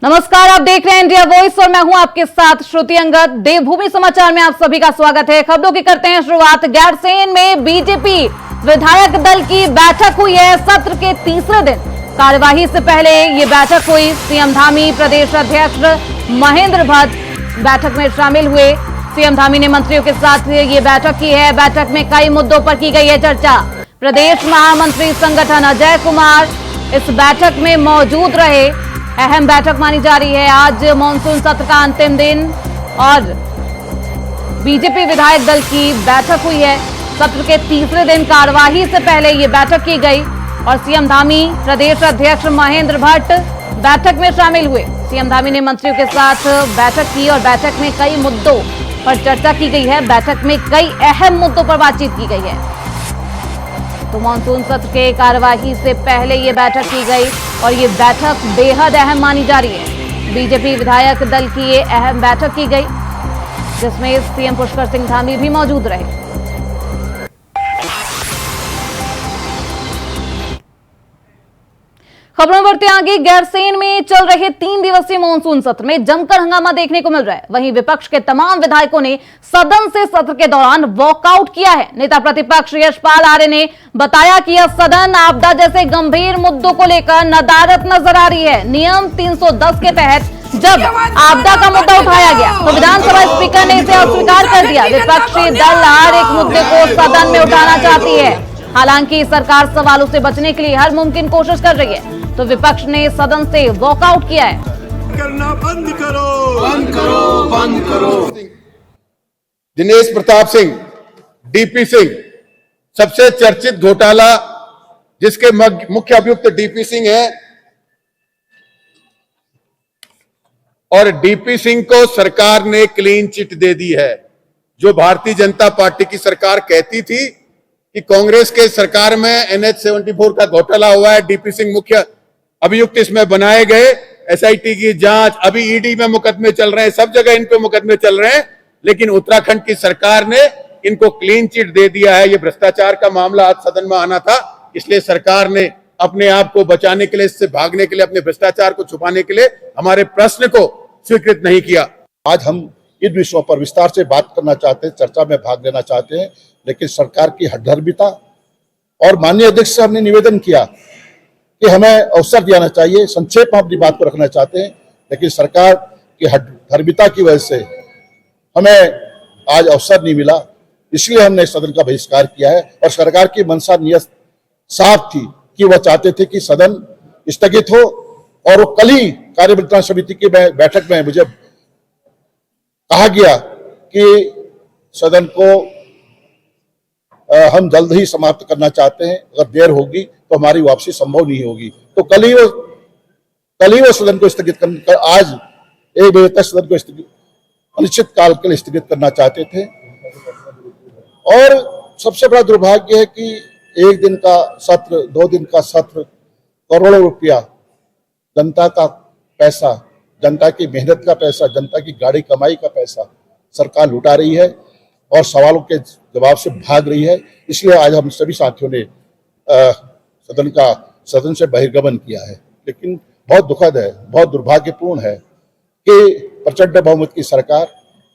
नमस्कार, आप देख रहे हैं इंडिया वॉइस और मैं हूं आपके साथ श्रुति अंगद। देवभूमि समाचार में आप सभी का स्वागत है। खबरों की करते हैं शुरुआत। गैरसैंण में बीजेपी विधायक दल की बैठक हुई है। सत्र के तीसरे दिन कार्यवाही से पहले ये बैठक हुई। सीएम धामी, प्रदेश अध्यक्ष महेंद्र भट्ट बैठक में शामिल हुए। सीएम धामी ने मंत्रियों के साथ ये बैठक की है। बैठक में कई मुद्दों पर की गई है चर्चा। प्रदेश महामंत्री संगठन अजय कुमार इस बैठक में मौजूद रहे। अहम बैठक मानी जा रही है। आज मॉनसून सत्र का अंतिम दिन और बीजेपी विधायक दल की बैठक हुई है। सत्र के तीसरे दिन कार्यवाही से पहले ये बैठक की गई और सीएम धामी, प्रदेश अध्यक्ष महेंद्र भट्ट बैठक में शामिल हुए। सीएम धामी ने मंत्रियों के साथ बैठक की और बैठक में कई मुद्दों पर चर्चा की गई है। बैठक में कई अहम मुद्दों पर बातचीत की गई है। तो मॉनसून सत्र के कार्यवाही से पहले ये बैठक की गई और ये बैठक बेहद अहम मानी जा रही है। बीजेपी विधायक दल की ये अहम बैठक की गई जिसमें सीएम पुष्कर सिंह धामी भी मौजूद रहे। खबरों बढ़ते आगे। गैरसैंण में चल रहे 3 दिवसीय मानसून सत्र में जमकर हंगामा देखने को मिल रहा है। वहीं विपक्ष के तमाम विधायकों ने सदन से सत्र के दौरान वॉकआउट किया है। नेता प्रतिपक्ष यशपाल आर्य ने बताया कि यह सदन आपदा जैसे गंभीर मुद्दों को लेकर नदारद नजर आ रही है। नियम 310 के तहत जब आपदा का मुद्दा उठाया गया तो विधानसभा स्पीकर ने इसे अस्वीकार कर दिया। विपक्षी दल हर एक मुद्दे को सदन में उठाना चाहती है। हालांकि सरकार सवालों से बचने के लिए हर मुमकिन कोशिश कर रही है, तो विपक्ष ने सदन से वॉकआउट किया है। करना बंद करो, बंद करो, बंद करो। दिनेश प्रताप सिंह, डीपी सिंह, सबसे चर्चित घोटाला जिसके मुख्य अभियुक्त डीपी सिंह है और डीपी सिंह को सरकार ने क्लीन चिट दे दी है। जो भारतीय जनता पार्टी की सरकार कहती थी कि कांग्रेस के सरकार में NH-74 का घोटाला हुआ है, डीपी सिंह मुख्य अभियुक्त इसमें बनाए गए। एसआईटी की जांच, अभी ईडी में मुकदमे चल रहे हैं, सब जगह इन पे मुकदमे चल रहे हैं, लेकिन उत्तराखंड की सरकार ने इनको क्लीन चिट दे दिया है। ये भ्रष्टाचार का मामला आज सदन में आना था, इसलिए सरकार ने अपने आप को बचाने के लिए, इससे भागने के लिए, अपने भ्रष्टाचार को छुपाने के लिए हमारे प्रश्न को स्वीकृत नहीं किया। आज हम इन विषयों पर विस्तार से बात करना चाहते हैं, चर्चा में भाग लेना चाहते हैं, लेकिन सरकार की हठधर्मिता और माननीय अध्यक्ष से हमने निवेदन किया कि हमें अवसर दिया चाहिए। संक्षेप में अपनी बात को रखना चाहते हैं, लेकिन सरकार की हठधर्मिता की वजह से हमें आज अवसर नहीं मिला, इसलिए हमने सदन का बहिष्कार किया है। और सरकार की मंशा नियत साफ थी कि वह चाहते थे कि सदन स्थगित हो और वो कल ही कार्यविचार समिति की बैठक में मुझे कहा गया कि सदन को हम जल्द ही समाप्त करना चाहते हैं, अगर देर होगी तो हमारी वापसी संभव नहीं होगी। तो कल ही वो सदन को स्थगित कर आज 1 बजे तक सदन को अनिश्चित काल के लिए स्थगित करना चाहते थे। और सबसे बड़ा दुर्भाग्य है कि 1 दिन का सत्र, 2 दिन का सत्र, करोड़ों रुपया जनता का पैसा, जनता की मेहनत का पैसा, जनता की गाड़ी कमाई का पैसा सरकार लुटा रही है और सवालों के जवाब से भाग रही है। इसलिए आज हम सभी साथियों ने सदन से बहिर्गमन किया है। लेकिन बहुत दुखद है, बहुत दुर्भाग्यपूर्ण है कि प्रचंड बहुमत की सरकार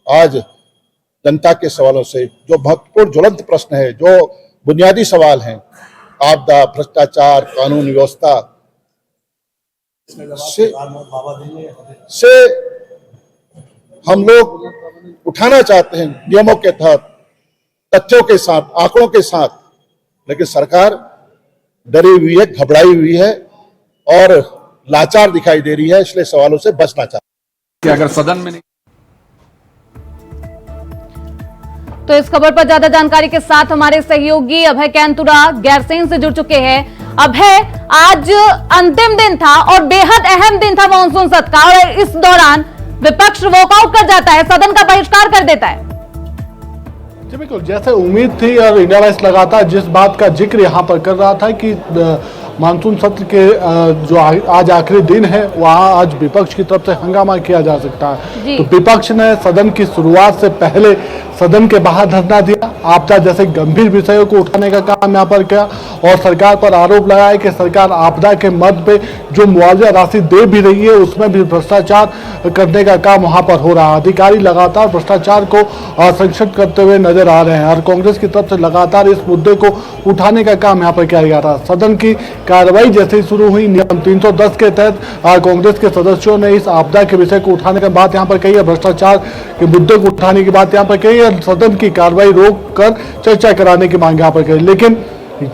आज जनता के सवालों से, जो महत्वपूर्ण ज्वलंत प्रश्न है, जो बुनियादी सवाल हैं, आपदा, भ्रष्टाचार, कानून व्यवस्था से हम लोग उठाना चाहते हैं नियमों के तहत, तथ्यों के साथ, आंकड़ों के साथ, लेकिन सरकार डरी हुई है, घबराई हुई है और लाचार दिखाई दे रही है, इसलिए सवालों से बचना चाहते हैं। अगर सदन में नहीं तो इस खबर पर ज्यादा जानकारी के साथ हमारे सहयोगी अभय कैंतुरा गैरसैंण से जुड़ चुके हैं। अभय, आज अंतिम दिन था और बेहद अहम दिन था मानसून सत्र का और इस दौरान विपक्ष वॉकआउट कर जाता है, सदन का बहिष्कार कर देता है। जी बिल्कुल, जैसे उम्मीद थी और इंडिया वॉइस लगातार जिस बात का जिक्र यहाँ पर कर रहा था कि मानसून सत्र के जो आज आखिरी दिन है वहाँ आज विपक्ष की तरफ से हंगामा किया जा सकता है। तो विपक्ष ने सदन की शुरुआत से पहले सदन के बाहर धरना दिया, आपदा जैसे गंभीर विषयों को उठाने का काम यहाँ पर किया और सरकार पर आरोप लगाया कि सरकार आपदा के मद पे जो मुआवजा राशि दे भी रही है उसमें भी भ्रष्टाचार करने का काम वहां पर हो रहा है। अधिकारी लगातार भ्रष्टाचार को संरक्षित करते हुए नजर आ रहे हैं और कांग्रेस की तरफ से लगातार इस मुद्दे को उठाने का काम यहाँ पर किया जा रहा है। सदन की कार्रवाई जैसे ही शुरू हुई, नियम 310 के तहत कांग्रेस के सदस्यों ने इस आपदा के विषय को उठाने के बाद यहाँ पर कही है, भ्रष्टाचार के मुद्दे को उठाने की बात यहाँ पर कही है, सदन की कार्रवाई रोक कर चर्चा कराने की मांग यहाँ पर कही। लेकिन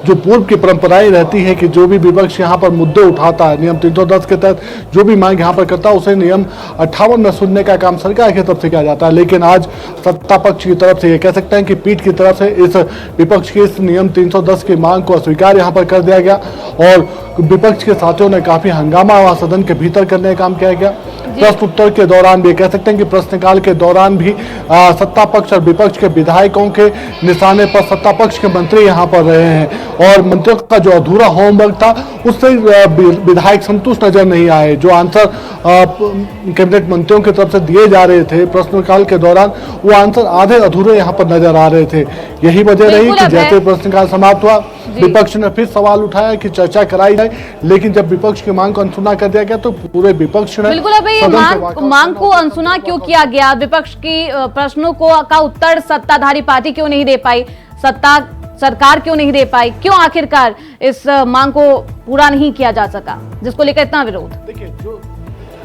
जो पूर्व की परंपराएं रहती है कि जो भी विपक्ष यहाँ पर मुद्दे उठाता है, नियम 310 के तहत जो भी मांग यहाँ पर करता है उसे नियम 58 में सुनने का काम सरकार की तरफ से किया जाता है। लेकिन आज सत्ता पक्ष की तरफ से ये कह सकते हैं कि पीठ की तरफ से इस विपक्ष की इस नियम 310 की मांग को अस्वीकार यहाँ पर कर दिया गया और विपक्ष के साथियों ने काफी हंगामा सदन के भीतर करने का काम किया गया। प्रश्न उत्तर के दौरान भी कह सकते हैं कि प्रश्नकाल के दौरान भी सत्ता पक्ष और विपक्ष के विधायकों के निशाने पर सत्ता पक्ष के मंत्री यहाँ पर रहे हैं और मंत्रियों का जो अधूरा होमवर्क था उससे विधायक संतुष्ट नजर नहीं आए। जो आंसर कैबिनेट मंत्रियों की तरफ से दिए जा रहे थे प्रश्नकाल के दौरान, वो आंसर आधे अधूरे यहाँ पर नजर आ रहे थे। यही वजह रही कि जैसे प्रश्नकाल समाप्त हुआ विपक्ष ने फिर सवाल उठाया कि चर्चा कराई जाए, लेकिन जब विपक्ष की मांग को अनसुना कर दिया गया तो पूरे विपक्ष ने मांग को अनसुना क्यों किया गया? विपक्ष की प्रश्नों का उत्तर सत्ताधारी पार्टी क्यों नहीं दे पाई, सरकार क्यों नहीं दे पाई, क्यों आखिरकार इस मांग को पूरा नहीं किया जा सका जिसको लेकर इतना विरोध?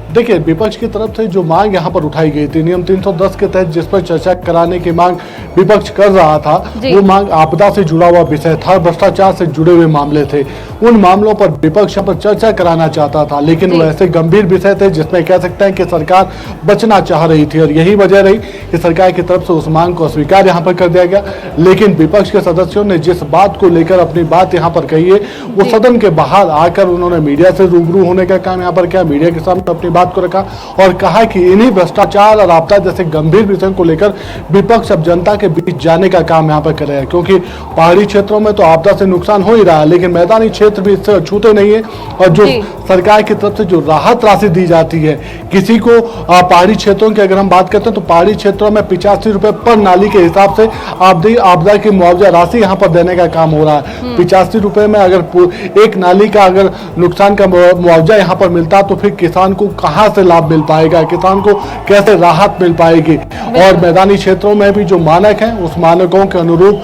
देखिए विपक्ष की तरफ से जो मांग यहाँ पर उठाई गई थी नियम 310 के तहत जिस पर चर्चा कराने की मांग विपक्ष कर रहा था, वो मांग आपदा से जुड़ा हुआ विषय था, भ्रष्टाचार से जुड़े हुए मामले थे। उन मामलों पर विपक्ष यहाँ पर चर्चा कराना चाहता था, लेकिन वो ऐसे गंभीर विषय थे जिसमें कह सकते हैं कि सरकार बचना चाह रही थी और यही वजह रही कि सरकार की तरफ से उस मांग को अस्वीकार यहाँ पर कर दिया गया। लेकिन विपक्ष के सदस्यों ने जिस बात को लेकर अपनी बात यहाँ पर कही है वो सदन के बाहर आकर उन्होंने मीडिया से रूबरू होने का काम यहाँ पर किया, मीडिया के सामने अपनी बात को रखा और कहा कि इन्हीं भ्रष्टाचार और आपदा जैसे गंभीर विषयों को लेकर विपक्ष अब जनता के बीच जाने का काम यहाँ पर कर रहे हैं, क्योंकि पहाड़ी क्षेत्रों में तो आपदा से नुकसान हो ही रहा है लेकिन मैदानी क्षेत्र भी इससे अछूते नहीं है। और जो सरकार की तरफ से जो राहत राशि दी जाती है किसी को पहाड़ी क्षेत्रों की अगर हम बात करते हैं तो पहाड़ी क्षेत्रों में 85 रुपए पर नाली के हिसाब से आपदा की मुआवजा राशि यहाँ पर देने का काम हो रहा है। 85 रुपए में अगर एक नाली का अगर नुकसान का मुआवजा यहाँ पर मिलता तो फिर किसान को कहाँ से लाभ मिल पाएगा, किसान को कैसे राहत मिल पाएगी। और मैदानी क्षेत्रों में भी जो मानक हैं उस मानकों के अनुरूप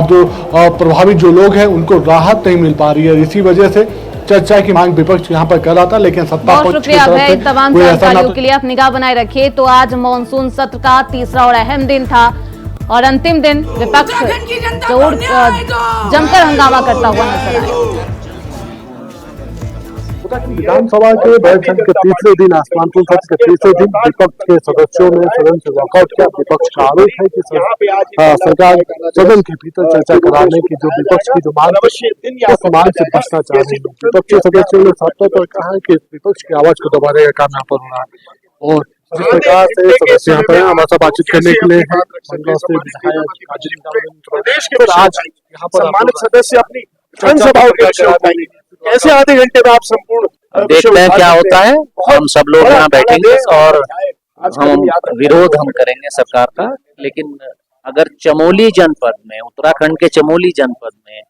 जो प्रभावित जो लोग हैं उनको राहत नहीं मिल पा रही है। इसी वजह से चर्चा की मांग विपक्ष यहाँ पर कर रहा था, लेकिन सत्ता पक्ष की तरफ से तमाम जानकारियों के लिए आप निगाह बनाए रखिए। तो आज मॉनसून सत्र का तीसरा और अहम दिन था और अंतिम दिन विपक्ष जमकर हंगामा करता हुआ नजर आया। विधानसभा के बजट सत्र के तीसरे दिन मानसून सत्र के तीसरे दिन विपक्ष के सदस्यों ने सदन से वॉकआउट किया। विपक्ष का आरोप है कि सरकार सदन के भीतर चर्चा कराने की जो विपक्ष की जो मांग है उस मांग से बचना चाह रही है। विपक्षी सदस्यों ने साफ तौर पर कहा कि विपक्ष की आवाज को दबाने का काम यहाँ पर हो रहा है और जिस प्रकार से सदस्य यहाँ पर हमारे साथ बातचीत करने के लिए आज यहाँ पर सम्मानित सदस्य अपनी विधानसभा कैसे आधे घंटे में आप संपूर्ण देखते हैं क्या होता है। हम सब लोग यहाँ बैठेंगे और हम विरोध करेंगे सरकार का, लेकिन अगर चमोली जनपद में, उत्तराखंड के चमोली जनपद में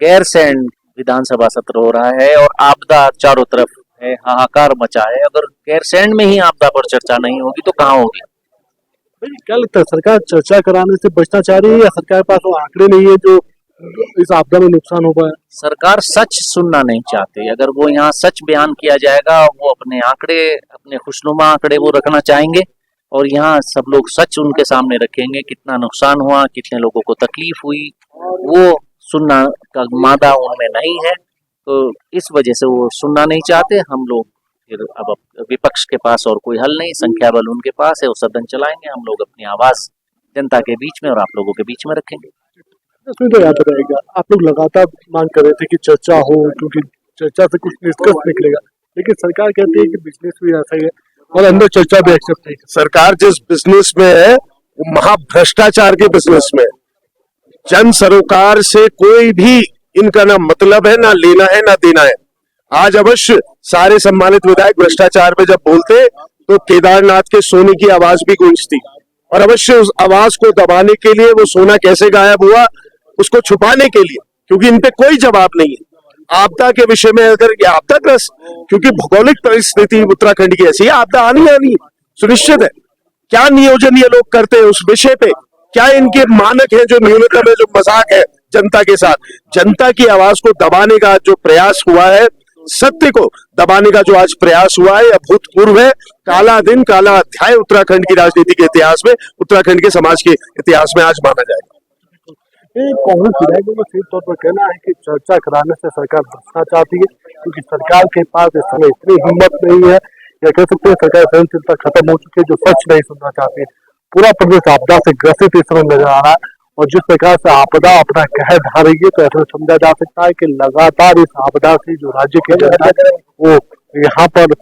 गैरसैंण विधानसभा सत्र हो रहा है और आपदा चारों तरफ है, हाहाकार मचा है, अगर गैरसैंण में ही आपदा पर चर्चा नहीं होगी तो कहाँ होगी? क्या लगता है सरकार चर्चा कराने से बचना चाह रही है या सरकार के पास वो आंकड़े नहीं है जो इस आपदा में नुकसान हो पाए? सरकार सच सुनना नहीं चाहती। अगर वो यहाँ सच बयान किया जाएगा, वो अपने आंकड़े, अपने खुशनुमा आंकड़े वो रखना चाहेंगे और यहाँ सब लोग सच उनके सामने रखेंगे, कितना नुकसान हुआ, कितने लोगों को तकलीफ हुई, वो सुनना का मादा उनमें नहीं है। तो इस वजह से वो सुनना नहीं चाहते। हम लोग फिर अब विपक्ष के पास और कोई हल नहीं, संख्या बल उनके पास है, वो सदन चलाएंगे, हम लोग अपनी आवाज जनता के बीच में और आप लोगों के बीच में रखेंगे। इसमें तो याद रहेगा आप लोग लगातार मांग कर रहे थे कि चर्चा हो, क्योंकि चर्चा से कुछ निष्कर्ष निकलेगा, लेकिन सरकार कहती है कि बिजनेस भी ऐसा ही है और अंदर चर्चा भी एक्सेप्ट नहीं। सरकार जिस बिजनेस में है वो महाभ्रष्टाचार के बिजनेस में, जन सरोकार से कोई भी इनका ना मतलब है, ना लेना है, ना देना है। आज अवश्य सारे सम्मानित विधायक भ्रष्टाचार पे जब बोलते तो केदारनाथ के सोने की आवाज भी गूंजती और अवश्य उस आवाज को दबाने के लिए, वो सोना कैसे गायब हुआ उसको छुपाने के लिए, क्योंकि इन पे कोई जवाब नहीं है। आपदा के विषय में अगर ये आपदाग्रस्त, क्योंकि भौगोलिक परिस्थिति उत्तराखंड की ऐसी है, आपदा आनी आनी सुनिश्चित है। क्या नियोजन ये लोग करते हैं उस विषय पे, क्या इनके मानक है जो न्यूनतम है, जो मजाक है जनता के साथ। जनता की आवाज को दबाने का जो प्रयास हुआ है, सत्य को दबाने का जो आज प्रयास हुआ है, अभूतपूर्व है। काला दिन, काला अध्याय उत्तराखंड की राजनीति के इतिहास में, उत्तराखंड के समाज के इतिहास में आज माना जाएगा। कांग्रेस विधायकों का सीधे तौर पर कहना है कि चर्चा कराने से सरकार बचना चाहती है, क्योंकि सरकार के पास इस समय इतनी हिम्मत नहीं है, या कह सकते हैं सरकार सहनशीलता खत्म हो चुकी है, जो सच नहीं सुनना चाहती है। पूरा प्रदेश आपदा से ग्रसित इस समय नजर आ रहा है, और जिस प्रकार से आपदा अपना कहर ढा रही है, तो ऐसा समझा जा सकता है कि लगातार इस आपदा से जो राज्य की जनता है वो यहाँ पर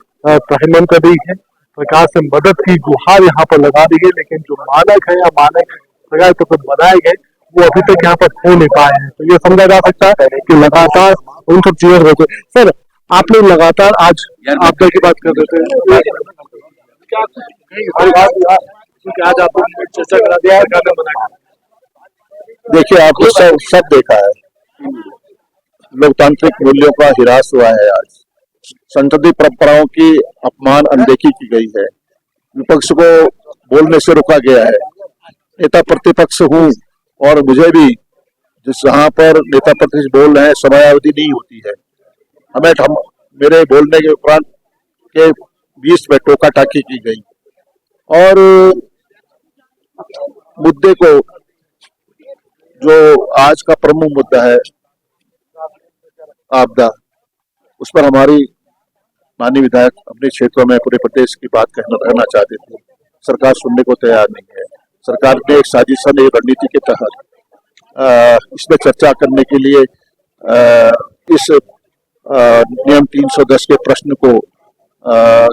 त्रहिमन कर रही है, सरकार से मदद की गुहार यहाँ पर लगा रही है। लेकिन जो मानक है या मानक सरकार के तरफ बनाए गए, वो अभी तक यहाँ पर हो नहीं पाए हैं। तो ये समझा जा सकता है कि लगातार उन सब चीजों होते। सर, आपने लगातार आज आपदा की बात कर रहे थे, आज आपको चर्चा करा दिया है, गाना बना। देखिए, आपने सब देखा है, लोकतांत्रिक मूल्यों का हिरास हुआ है। आज संसदीय परंपराओं की अपमान अनदेखी की गई है, विपक्ष को बोलने से रोका गया है। नेता प्रतिपक्ष हूँ और मुझे भी, जहाँ पर नेता प्रतिपक्ष बोल रहे हैं, समयावधि नहीं होती है। हम मेरे बोलने के उपरांत के 20 में टोका टाकी की गई, और मुद्दे को, जो आज का प्रमुख मुद्दा है आपदा, उस पर हमारी माननीय विधायक अपने क्षेत्रों में पूरे प्रदेश की बात कहना चाहते थे। सरकार सुनने को तैयार नहीं है। सरकार ने एक साजिशन, एक रणनीति के तहत इसमें चर्चा करने के लिए इस नियम 310 के प्रश्न को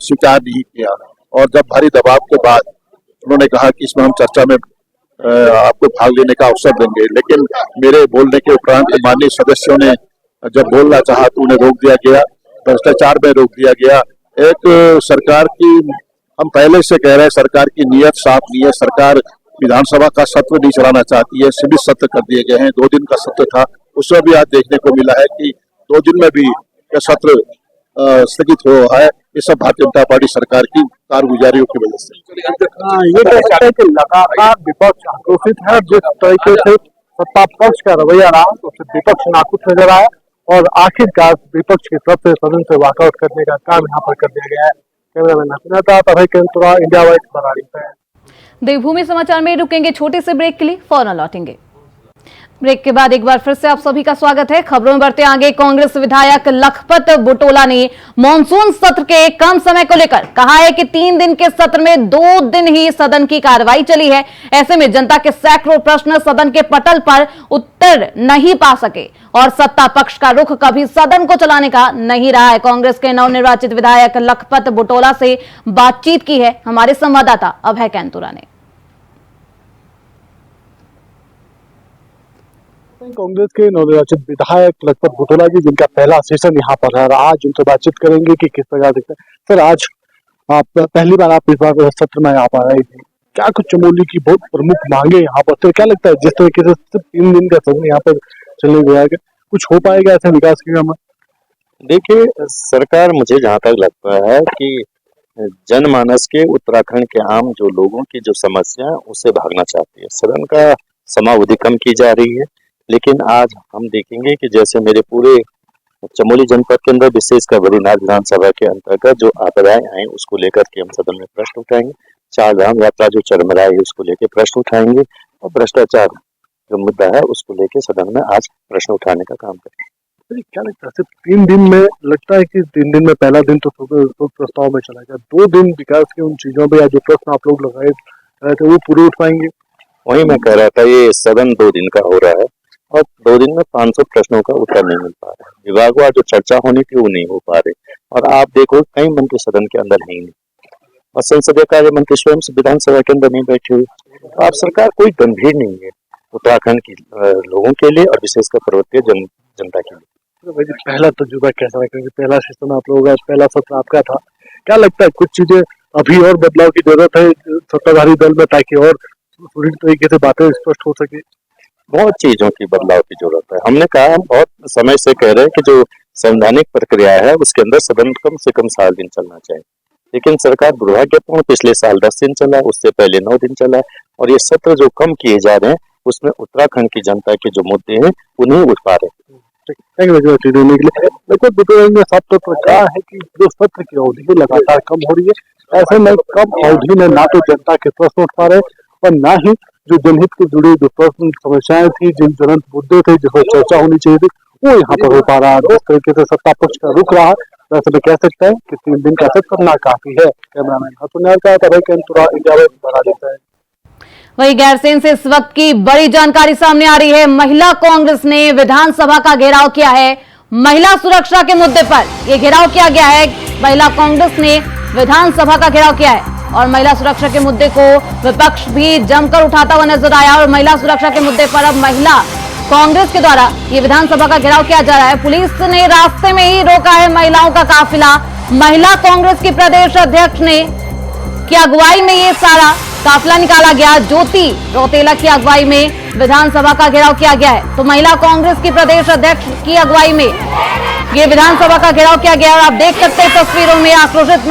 स्वीकार नहीं किया, और जब भारी दबाव के बाद उन्होंने कहा कि इसमें हम चर्चा में आपको भाग लेने का अवसर देंगे, लेकिन मेरे बोलने के उपरांत माननीय सदस्यों ने जब बोलना चाहा तो उन्हें रोक दिया गया, भ्रष्टाचार में रोक दिया गया। एक सरकार की, हम पहले से कह रहे हैं, सरकार की नीयत साफ नहीं है। सरकार विधानसभा का सत्र नहीं चलाना चाहती है, सीमित सत्र कर दिए गए हैं। 2 दिन का सत्र था, उसमें भी आज देखने को मिला है कि 2 दिन में भी यह सत्र स्थगित हो रहा है। ये सब भारतीय जनता पार्टी सरकार की कारगुजारियों की वजह से। ये कह सकते हैं कि लगातार विपक्ष आक्रोशित है। जिस तरीके से सत्ता पक्ष का रवैया रहा, तो विपक्ष नाखुश नजर आया, और आखिरकार विपक्ष की तरफ से सदन से वॉकआउट करने का काम यहाँ पर कर दिया गया है। कैमरामैन इंडिया वाइट बराड़ी है। देवभूमि समाचार में रुकेंगे छोटे से ब्रेक के लिए, फौरन लौटेंगे। ब्रेक के बाद एक बार फिर से आप सभी का स्वागत है। खबरों में बढ़ते आगे, कांग्रेस विधायक लखपत बुटोला ने मानसून सत्र के कम समय को लेकर कहा है कि 3 दिन के सत्र में 2 दिन ही सदन की कार्रवाई चली है। ऐसे में जनता के सैकड़ों प्रश्न सदन के पटल पर उत्तर नहीं पा सके, और सत्ता पक्ष का रुख कभी सदन को चलाने का नहीं रहा है। कांग्रेस के नवनिर्वाचित विधायक लखपत बुटोला से बातचीत की है हमारे संवाददाता अभय कैंतुरा ने। कांग्रेस के नवनिर्वाचित विधायक लखपत बुटोला जी, जिनका पहला सेशन यहाँ पर है, आज उनसे बातचीत करेंगे कि किस प्रकार दिखता है। सर, आज आप पहली बार आप इस बार सत्र में यहाँ पर आए थे, क्या कुछ चमोली की बहुत प्रमुख मांगे यहाँ पर? सर, क्या लगता है जिस तरीके से सिर्फ 3 दिन का सत्र यहाँ पर चलने गया, कुछ हो पाएगा ऐसे विकास के काम? देखिए, सरकार, मुझे जहाँ तक लगता है कि जनमानस के, उत्तराखंड के आम जो लोगों की जो समस्या है उससे भागना चाहती है। सदन का समावधि कम की जा रही है, लेकिन आज हम देखेंगे कि जैसे मेरे पूरे चमोली जनपद के अंदर, विशेषकर बद्रीनाथ विधानसभा के अंतर्गत जो आपदाएं आई उसको लेकर के हम सदन में प्रश्न उठाएंगे। 4 धाम यात्रा जो चरमराई है उसको लेकर प्रश्न उठाएंगे, और भ्रष्टाचार जो मुद्दा है उसको लेकर सदन में आज प्रश्न उठाने का काम करेंगे। क्या लगता है, सिर्फ 3 दिन में लगता है कि 3 दिन में पहला दिन तो प्रस्ताव में चला गया, 2 दिन विकास के उन चीजों पे या जो प्रश्न आप लोग लगाए थे वो पूरे उठ पाएंगे? वही मैं कह रहा था, ये सदन 2 दिन का हो रहा है, और 2 दिन में 500 प्रश्नों का उत्तर नहीं मिल पा रहा है। विभागवार जो चर्चा होनी थी वो नहीं हो पा रही, और आप देखो कई मंत्री सदन के अंदर है ही नहीं, और संसदीय कार्य मंत्री स्वयं विधानसभा के अंदर नहीं बैठे हुए। तो आप सरकार कोई गंभीर नहीं है उत्तराखंड के लोगों के लिए, और विशेषकर पर्वतीय जनता के लिए। पहला तजुर्बा कैसा है, क्योंकि पहला सेशन आप लोगों का, पहला सत्र आपका था, क्या लगता है कुछ चीजें अभी और बदलाव की जरूरत है सत्ताधारी दल में, ताकि और पूरी तरीके से बातें स्पष्ट हो सके? बहुत चीजों की बदलाव की जरूरत है। हमने कहा, हम बहुत समय से कह रहे हैं कि जो संवैधानिक प्रक्रिया है उसके अंदर सदन कम से कम 7 दिन चलना चाहिए, लेकिन सरकार दुर्भाग्यपूर्ण पिछले साल 10 दिन चला, उससे पहले 9 दिन चला, और ये सत्र जो कम किए जा रहे हैं उसमें उत्तराखंड की जनता के जो मुद्दे हैं उन्हें उठ पा रहे हैं। देने के लिए देखो, विपक्ष ने साफ तौर पर कहा है कि जो सत्र की अवधि है लगातार कम हो रही है। ऐसे में कम अवधि में ना तो जनता के प्रश्न उठ पा रहे और ना ही जो जनहित से जुड़ी जो प्रश्न समस्याएं थी, जिन ज्वलंत मुद्दे थे जिस पर चर्चा होनी चाहिए थी, वो यहाँ पर हो पा रहा है। जिस तरीके से सत्ता पक्ष का रुख रहा है, वैसे में कह सकते हैं कि 3 दिन का सत्र करना काफी है। कैमरामैन हतुनियाल का इंडिया बना देता है। वही गैरसैंण से इस वक्त की बड़ी जानकारी सामने आ रही है। महिला कांग्रेस ने विधानसभा का घेराव किया है। महिला सुरक्षा के मुद्दे पर यह घेराव किया गया है। महिला कांग्रेस ने विधानसभा का घेराव किया है और महिला सुरक्षा के मुद्दे को विपक्ष भी जमकर उठाता हुआ नजर आया। और महिला सुरक्षा के मुद्दे पर अब महिला कांग्रेस के द्वारा ये विधानसभा का घेराव किया जा रहा है। पुलिस ने रास्ते में ही रोका है महिलाओं का काफिला। महिला कांग्रेस की प्रदेश अध्यक्ष ने की अगुवाई में ये सारा काफिला निकाला गया। ज्योति रौतेला की अगुवाई में विधानसभा का घेराव किया गया है। तो महिला कांग्रेस की प्रदेश अध्यक्ष की अगुवाई में ये विधानसभा का घेराव किया गया। और आप देख सकते हैं तस्वीरों में आक्रोशित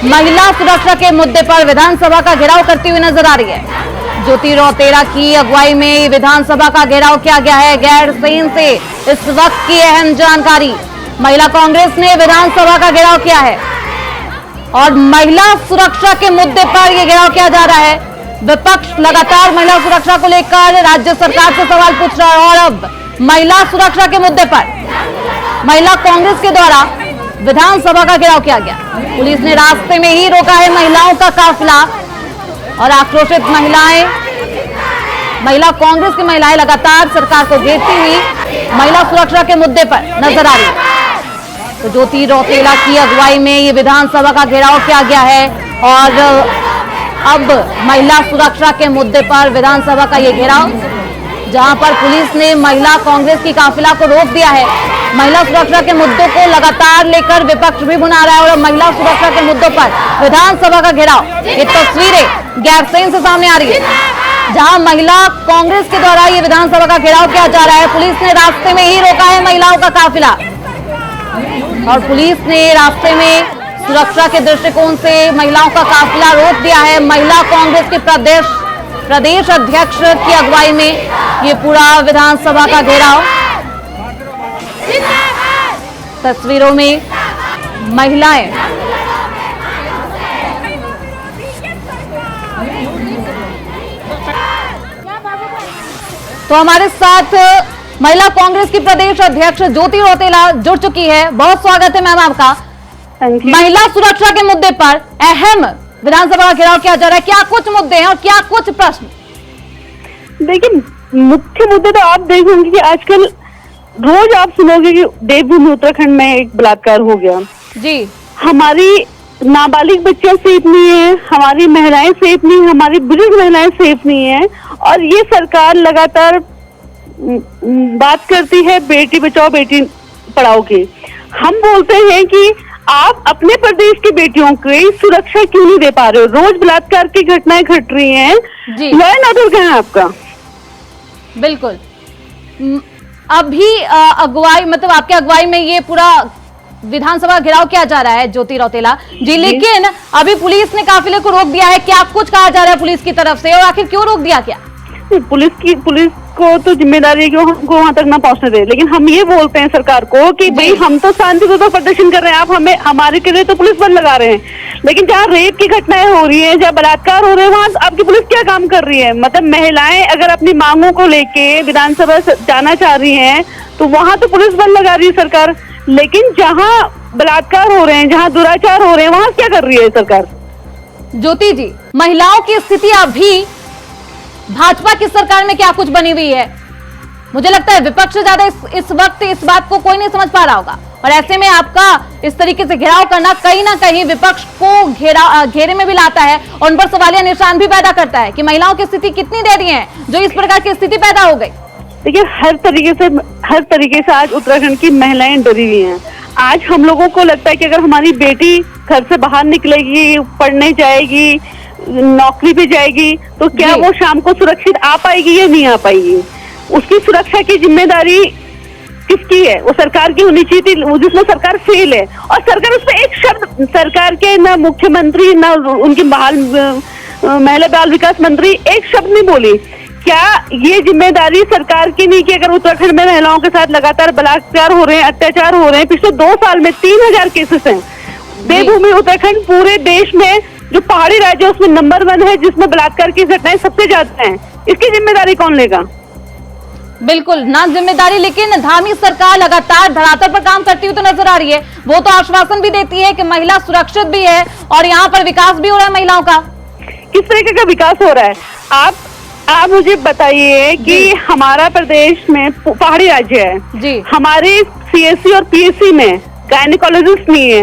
महिला सुरक्षा के मुद्दे पर विधानसभा का घेराव करती हुई नजर आ रही है। ज्योति रौतेला की अगुवाई में विधानसभा का घेराव किया गया है। गैरसैंण से इस वक्त की अहम जानकारी। महिला कांग्रेस ने विधानसभा का घेराव किया है और महिला सुरक्षा के मुद्दे पर यह घेराव किया जा रहा है। विपक्ष लगातार महिला सुरक्षा को लेकर राज्य सरकार से सवाल पूछ रहा है और अब महिला सुरक्षा के मुद्दे पर महिला कांग्रेस के द्वारा विधानसभा का घेराव किया गया। पुलिस ने रास्ते में ही रोका है महिलाओं का काफिला और आक्रोशित महिला कांग्रेस की महिलाएं लगातार सरकार को घेरती हुई महिला सुरक्षा के मुद्दे पर नजर आ रही है। तो ज्योति रौतेला की अगुवाई में ये विधानसभा का घेराव किया गया है और अब महिला सुरक्षा के मुद्दे पर विधानसभा का ये घेराव, जहां पर पुलिस ने महिला कांग्रेस की काफिला को रोक दिया है। महिला सुरक्षा के मुद्दों को लगातार लेकर विपक्ष भी भुना रहा है और महिला सुरक्षा के मुद्दों पर विधानसभा का घेराव, ये तस्वीरें गैरसैंण से सामने आ रही है, जहां महिला कांग्रेस के द्वारा ये विधानसभा का घेराव किया जा रहा है। पुलिस ने रास्ते में ही रोका है महिलाओं का काफिला और पुलिस ने रास्ते में सुरक्षा के दृष्टिकोण से महिलाओं का काफिला रोक दिया है। महिला कांग्रेस के प्रदेश अध्यक्ष की अगुवाई में ये पूरा विधानसभा का घेराव। तस्वीरों में महिलाएं तो हमारे साथ महिला कांग्रेस की प्रदेश अध्यक्ष ज्योति रौतेला जुड़ चुकी है। बहुत स्वागत है मैम आपका। महिला सुरक्षा के मुद्दे पर अहम विधानसभा का घेराव किया जा रहा है। क्या कुछ मुद्दे हैं और क्या कुछ प्रश्न? देखिए, मुख्य मुद्दे तो आप देख होंगे कि आजकल रोज आप सुनोगे कि देवभूमि उत्तराखंड में एक बलात्कार हो गया जी। हमारी नाबालिग बच्चियां सेफ नहीं है, हमारी महिलाएं सेफ नहीं, हमारी बुजुर्ग महिलाएं सेफ नहीं है। और ये सरकार लगातार बात करती है बेटी बचाओ बेटी पढ़ाओ की। हम बोलते हैं कि आप अपने प्रदेश की बेटियों की सुरक्षा क्यों नहीं दे पा रहे हो? रोज बलात्कार की घटनाएं घट रही हैं, लॉ एंड ऑर्डर कहाँ है आपका? बिल्कुल। अभी अगुवाई मतलब आपके अगुवाई में ये पूरा विधानसभा घेराव किया जा रहा है ज्योति रौतेला जी, लेकिन अभी पुलिस ने काफिले को रोक दिया है। क्या कुछ कहा जा रहा है पुलिस की तरफ से और आखिर क्यों रोक दिया? क्या पुलिस को तो जिम्मेदारी है कि हमको वहां तक ना पहुंचने दे, लेकिन हम ये बोलते हैं सरकार को कि भाई हम तो शांतिपूर्वक प्रदर्शन कर रहे हैं, आप हमारे के लिए तो पुलिस बल लगा रहे हैं, लेकिन जहाँ रेप की घटनाएं हो रही है, जहाँ बलात्कार हो रहे हैं, वहाँ आपकी पुलिस क्या काम कर रही है? मतलब महिलाएं अगर अपनी मांगों को लेके विधानसभा जाना चाह रही है तो वहां तो पुलिस बल लगा रही है सरकार, लेकिन जहाँ बलात्कार हो रहे हैं, जहाँ दुराचार हो रहे हैं, वहां क्या कर रही है सरकार? ज्योति जी, महिलाओं की स्थिति अभी भाजपा की सरकार में क्या कुछ बनी हुई है? मुझे लगता है विपक्ष से ज्यादा इस वक्त इस बात को कोई नहीं समझ पा रहा होगा और ऐसे में आपका इस तरीके से घेराव करना कहीं ना कहीं विपक्ष को घेरे में भी लाता है और उन पर सवालिया निशान भी पैदा करता है कि महिलाओं की स्थिति कितनी देरी है जो इस प्रकार की स्थिति पैदा हो गई। देखिए, हर तरीके से आज उत्तराखंड की महिलाएं डरी हुई हैं। आज हम लोगों को लगता है कि अगर हमारी बेटी घर से बाहर निकलेगी, पढ़ने जाएगी, नौकरी पे जाएगी, तो क्या जी। वो शाम को सुरक्षित आ पाएगी या नहीं आ पाएगी? उसकी सुरक्षा की जिम्मेदारी किसकी है? वो सरकार की होनी चाहिए थी, जिसमें सरकार फेल है। और सरकार उस पर एक शब्द, सरकार के ना मुख्यमंत्री ना उनकी महिला बाल विकास मंत्री एक शब्द नहीं बोली। क्या ये जिम्मेदारी सरकार की नहीं कि अगर उत्तराखंड में महिलाओं के साथ लगातार बलात्कार हो रहे हैं, अत्याचार हो रहे हैं, पिछले 2 साल में 3000 केसेस हैं। देवभूमि उत्तराखंड पूरे देश में जो पहाड़ी राज्य है उसमें नंबर 1 है, जिसमें बलात्कार की घटनाएं सबसे ज्यादा हैं। इसकी जिम्मेदारी कौन लेगा? बिल्कुल ना जिम्मेदारी, लेकिन धामी सरकार लगातार धरातल पर काम करती हुई तो नजर आ रही है। वो तो आश्वासन भी देती है कि महिला सुरक्षित भी है और यहाँ पर विकास भी हो रहा है महिलाओं का। किस तरीके का विकास हो रहा है? आप मुझे बताइए कि हमारा प्रदेश में पहाड़ी राज्य है जी, हमारे सीएससी और पीएससी में गायनेकोलॉजिस्ट नहीं है,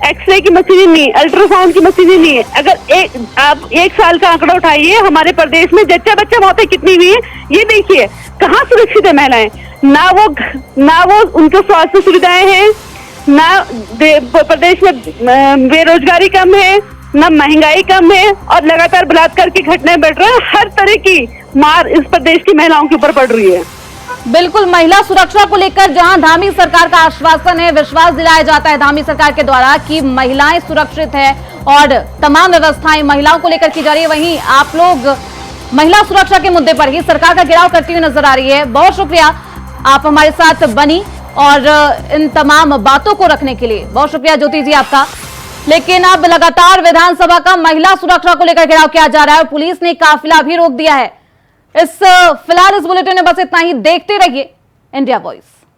एक्सरे की मशीन नहीं, अल्ट्रासाउंड की मशीन नहीं है। अगर आप 1 साल का आंकड़ा उठाइए, हमारे प्रदेश में जच्चा बच्चा मौतें कितनी हुई है ये देखिए। कहाँ सुरक्षित है महिलाएं? ना वो उनको स्वास्थ्य सुविधाएं हैं, ना प्रदेश में बेरोजगारी कम है, ना महंगाई कम है, और लगातार बलात्कार की घटनाएं बढ़ रही हैं। हर तरह की मार इस प्रदेश की महिलाओं के ऊपर पड़ रही है। बिल्कुल महिला सुरक्षा को लेकर जहां धामी सरकार का आश्वासन है, विश्वास दिलाया जाता है धामी सरकार के द्वारा कि महिलाएं सुरक्षित है और तमाम व्यवस्थाएं महिलाओं को लेकर की जा रही है, वहीं आप लोग महिला सुरक्षा के मुद्दे पर ही सरकार का घेराव करती हुई नजर आ रही है। बहुत शुक्रिया आप हमारे साथ बनी और इन तमाम बातों को रखने के लिए बहुत शुक्रिया ज्योति जी आपका। लेकिन अब लगातार विधानसभा का महिला सुरक्षा को लेकर घेराव किया जा रहा है और पुलिस ने काफिला भी रोक दिया है। फिलहाल इस बुलेटिन में बस इतना ही। देखते रहिए इंडिया वॉइस।